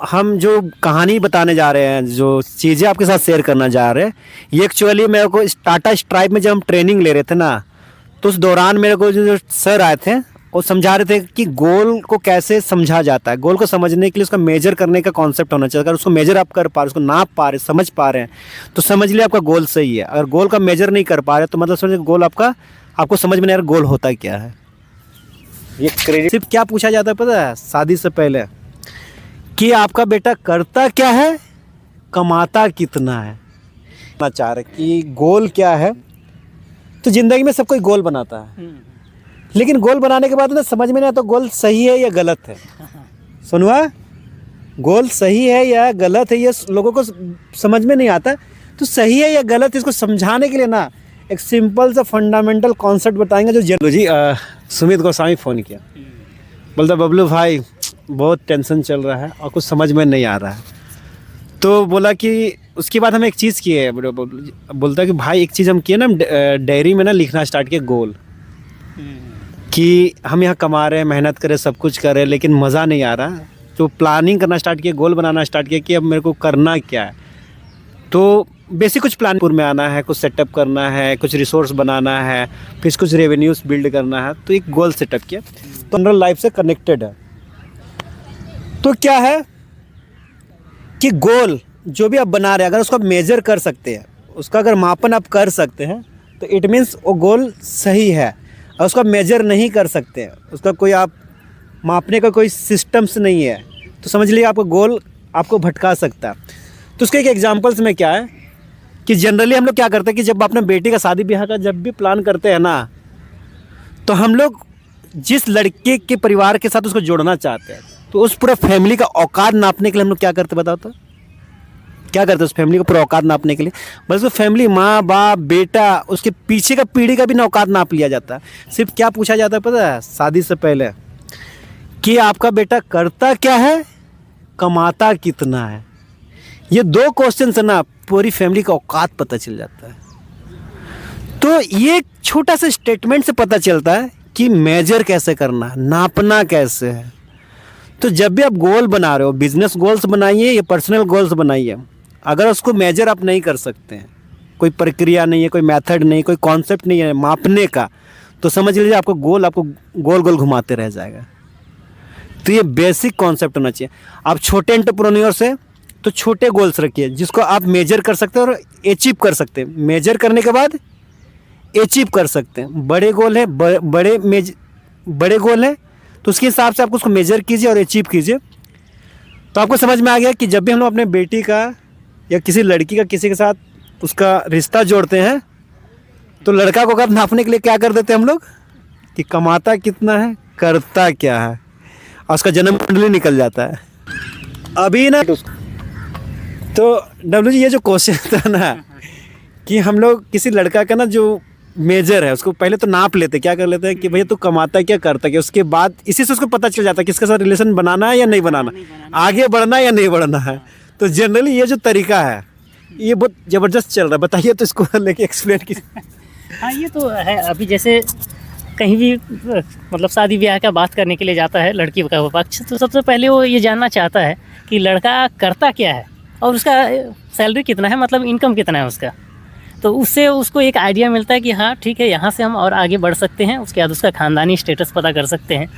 हम जो कहानी बताने जा रहे हैं, जो चीज़ें आपके साथ शेयर करना जा रहे हैं, ये एक्चुअली मेरे को टाटा स्ट्राइप में जब हम ट्रेनिंग ले रहे थे ना, तो उस दौरान मेरे को जो सर आए थे वो समझा रहे थे कि गोल को कैसे समझा जाता है। गोल को समझने के लिए उसका मेजर करने का कॉन्सेप्ट होना चाहिए। अगर उसको मेजर आप कर पा रहे, उसको नाप पा रहे, समझ पा रहे हैं, तो समझ लिया आपका गोल सही है। अगर गोल का मेजर नहीं कर पा रहे तो मतलब समझिए गोल आपको समझ में नहीं आ रहा गोल होता क्या है। ये क्रेडिट सिर्फ क्या पूछा जाता है पता है शादी से पहले, कि आपका बेटा करता क्या है, कमाता कितना है। मैं चाह रहा कि गोल क्या है, तो ज़िंदगी में सब कोई गोल बनाता है, लेकिन गोल बनाने के बाद ना समझ में नहीं आता गोल सही है या गलत है। सुनवा, गोल सही है या गलत है ये लोगों को समझ में नहीं आता। तो सही है या गलत इसको समझाने के लिए ना एक सिंपल सा फंडामेंटल कॉन्सेप्ट बताएंगे। जो जी सुमित गोस्वामी फ़ोन किया, बोलता बबलू भाई बहुत टेंशन चल रहा है और कुछ समझ में नहीं आ रहा है। तो बोला कि उसके बाद हम एक चीज़ किए, बोलता कि भाई एक चीज़ हम किए ना, डायरी में ना लिखना स्टार्ट किए गोल, कि हम यहाँ कमा रहे हैं, मेहनत कर रहे, सब कुछ कर रहे हैं, लेकिन मज़ा नहीं आ रहा। तो प्लानिंग करना स्टार्ट किया, गोल बनाना स्टार्ट किया कि अब मेरे को करना क्या है। तो बेसिक कुछ प्लानपुर में आना है, कुछ सेटअप करना है, कुछ रिसोर्स बनाना है, फिर कुछ रेवेन्यूज बिल्ड करना है। तो एक गोल सेटअप किया, तो जनरल लाइफ से कनेक्टेड है। तो क्या है कि गोल जो भी आप बना रहे हैं, अगर उसको आप मेजर कर सकते हैं, उसका अगर मापन आप कर सकते हैं, तो इट मीन्स वो गोल सही है। और उसका मेजर नहीं कर सकते हैं, उसका कोई आप मापने का कोई सिस्टम्स नहीं है, तो समझ लीजिए आपका गोल आपको भटका सकता है। तो उसके एक एग्जांपल्स में क्या है कि जनरली हम लोग क्या करते हैं कि जब अपने बेटी का शादी ब्याह का जब भी प्लान करते हैं ना, तो हम लोग जिस लड़के के परिवार के साथ उसको जोड़ना चाहते हैं, तो उस पूरा फैमिली का औकात नापने के लिए हम लोग क्या करते बताओ तो क्या करते हैं? उस फैमिली का पूरा औकात नापने के लिए बस वो फैमिली, माँ बाप बेटा, उसके पीछे का पीढ़ी का भी ना औकात नाप लिया जाता है। सिर्फ क्या पूछा जाता है पता है शादी से पहले, कि आपका बेटा करता क्या है, कमाता कितना है। ये दो क्वेश्चन से ना पूरी फैमिली का औकात पता चल जाता है। तो ये छोटा सा स्टेटमेंट से पता चलता है कि मेजर कैसे करना है, नापना कैसे है। तो जब भी आप गोल बना रहे हो, बिजनेस गोल्स बनाइए या पर्सनल गोल्स बनाइए, अगर उसको मेजर आप नहीं कर सकते हैं, कोई प्रक्रिया नहीं है, कोई मेथड नहीं, कोई कॉन्सेप्ट नहीं है मापने का, तो समझ लीजिए आपको गोल गोल गोल घुमाते रह जाएगा। तो ये बेसिक कॉन्सेप्ट होना चाहिए। आप छोटे एंटरप्रेन्योर से तो छोटे गोल्स रखिए जिसको आप मेजर कर सकते हैं और अचीव कर सकते हैं। मेजर करने के बाद अचीव कर सकते हैं। बड़े गोल है, बड़े गोल है, तो उसके हिसाब से आपको उसको मेजर कीजिए और अचीव कीजिए। तो आपको समझ में आ गया कि जब भी हम लोग अपने बेटी का या किसी लड़की का किसी के साथ उसका रिश्ता जोड़ते हैं, तो लड़का को अगर नापने के लिए क्या कर देते हैं हम लोग, कि कमाता कितना है, करता क्या है, और उसका जन्म कुंडली निकल जाता है अभी ना। तो डब्लू जी ये जो क्वेश्चन था ना, कि हम लोग किसी लड़का का ना जो मेजर है उसको पहले तो नाप लेते, क्या कर लेते हैं कि भैया तू कमाता है क्या, करता क्या, उसके बाद इसी से उसको पता चल जाता है किसके साथ रिलेशन बनाना है या नहीं बनाना, आगे बढ़ना है या नहीं बढ़ना है। तो जनरली ये जो तरीका है ये बहुत ज़बरदस्त चल रहा है। बताइए तो इसको लेके एक्सप्लेन कीजिए। हाँ, ये तो है। अभी जैसे कहीं भी मतलब शादी ब्याह का बात करने के लिए जाता है लड़की का पक्ष, तो सबसे पहले वो ये जानना चाहता है कि लड़का करता क्या है और उसका सैलरी कितना है, मतलब इनकम कितना है उसका। तो उससे उसको एक आइडिया मिलता है कि हाँ ठीक है, यहाँ से हम और आगे बढ़ सकते हैं। उसके बाद उसका ख़ानदानी स्टेटस पता कर सकते हैं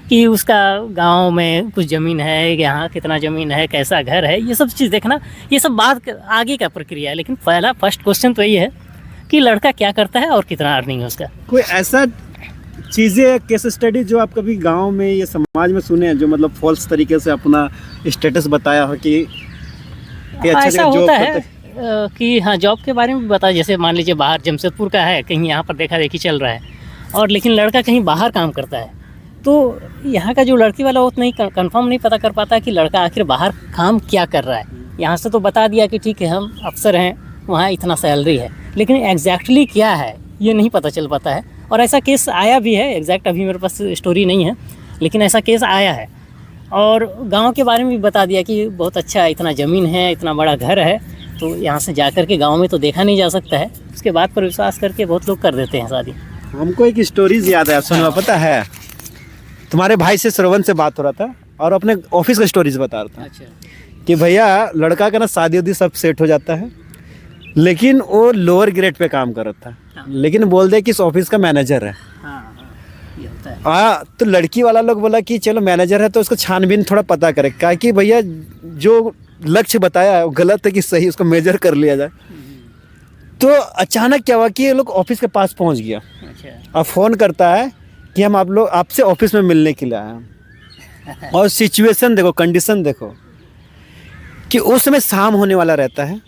कि उसका गांव में कुछ ज़मीन है, यहाँ कितना ज़मीन है, कैसा घर है, ये सब चीज़ देखना, ये सब बात आगे का प्रक्रिया है। लेकिन फर्स्ट क्वेश्चन तो ये है कि लड़का क्या करता है और कितना अर्निंग है उसका। कोई ऐसा चीज़ें केस स्टडी जो आप कभी गांव में या समाज में सुने हैं, जो मतलब फॉल्स तरीके से अपना स्टेटस बताया हो कि अच्छा ऐसा होता है कि हाँ जॉब के बारे में भी बता। जैसे मान लीजिए बाहर जमशेदपुर का है, कहीं यहाँ पर देखा देखी चल रहा है, और लेकिन लड़का कहीं बाहर काम करता है, तो यहाँ का जो लड़की वाला वो नहीं कंफर्म नहीं पता कर पाता कि लड़का आखिर बाहर काम क्या कर रहा है। यहाँ से तो बता दिया कि ठीक है हम अफसर हैं, वहाँ इतना सैलरी है, लेकिन एग्जैक्टली क्या है ये नहीं पता चल पाता है। और ऐसा केस आया भी है, एग्जैक्ट अभी मेरे पास स्टोरी नहीं है, लेकिन ऐसा केस आया है। और गांव के बारे में भी बता दिया कि बहुत अच्छा इतना ज़मीन है, इतना बड़ा घर है, तो यहाँ से जा कर के गाँव में तो देखा नहीं जा सकता है। उसके बाद पर विश्वास करके बहुत लोग कर देते हैं शादी। हमको एक स्टोरीज याद है, सुनो पता है, तुम्हारे भाई से श्रवण से बात हो रहा था, और अपने ऑफिस का स्टोरीज बता रहा था अच्छा। कि भैया लड़का का ना शादी उदी सब सेट हो जाता है, लेकिन वो लोअर ग्रेड पे काम कर रहा था, लेकिन बोल दे कि इस ऑफिस का मैनेजर है। ये होता है। हाँ, तो लड़की वाला लोग बोला कि चलो मैनेजर है तो उसको छानबीन थोड़ा पता करे, क्या कि भैया जो लक्ष्य बताया है वो गलत है कि सही, उसको मेजर कर लिया जाए। तो अचानक क्या हुआ कि ये लोग ऑफिस के पास पहुंच गया अच्छा। और फ़ोन करता है कि हम आप लोग आपसे ऑफिस में मिलने के लिए आए हैं। और सिचुएशन देखो, कंडीशन देखो कि उस समय शाम होने वाला रहता है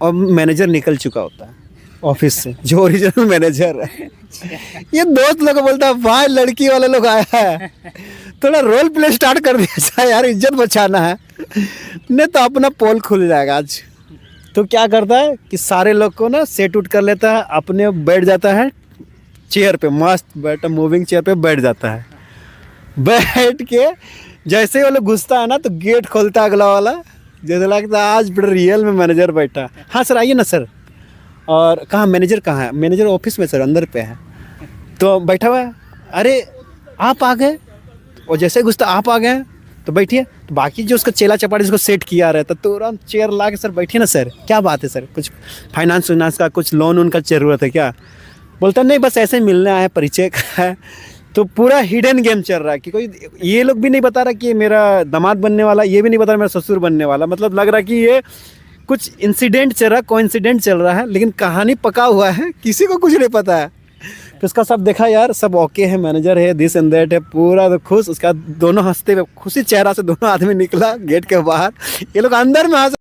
और मैनेजर निकल चुका होता है ऑफिस से, जो ओरिजिनल मैनेजर है। ये दोस्त लोग बोलता है भाई लड़की वाले लोग आया है, थोड़ा रोल प्ले स्टार्ट कर दिया जाए यार, इज्जत बचाना है, नहीं तो अपना पोल खुल जाएगा आज। तो क्या करता है कि सारे लोग को ना सेट उट कर लेता है, अपने बैठ जाता है चेयर पे, मस्त बैठा मूविंग चेयर पे बैठ जाता है। बैठ के जैसे ही वो लोग घुसता है ना तो गेट खोलता है अगला वाला, जैसे लगता है आज बड़ा रियल में मैनेजर बैठा है। हाँ सर आइए ना सर। और कहाँ मैनेजर कहाँ है? मैनेजर ऑफिस में सर, अंदर पे है। तो बैठा हुआ है, अरे आप आ गए, और जैसे ही घुसता आप आ गए तो बैठिए। तो बाकी जो उसका चेला चपाटी जिसको सेट किया रहता तो तुरंत चेयर ला के, सर बैठिए ना सर, क्या बात है सर, कुछ फाइनेंस वाइनेंस का, कुछ लोन उनका ज़रूरत है क्या? बोलता नहीं बस ऐसे ही मिलने आया, परिचय का है। तो पूरा हिडन गेम चल रहा है कि कोई ये लोग भी नहीं बता रहा कि ये मेरा दामाद बनने वाला, ये भी नहीं बता रहा मेरा ससुर बनने वाला। मतलब लग रहा कि ये कुछ इंसिडेंट चल रहा है, कोइंसिडेंट चल रहा है, लेकिन कहानी पका हुआ है, किसी को कुछ नहीं पता है। तो उसका सब देखा यार, सब ओके है, मैनेजर है, दिस एंड दैट है, पूरा तो खुश। उसका दोनों हंसते हुए खुशी चेहरा से दोनों आदमी निकला गेट के बाहर, ये लोग अंदर में हंस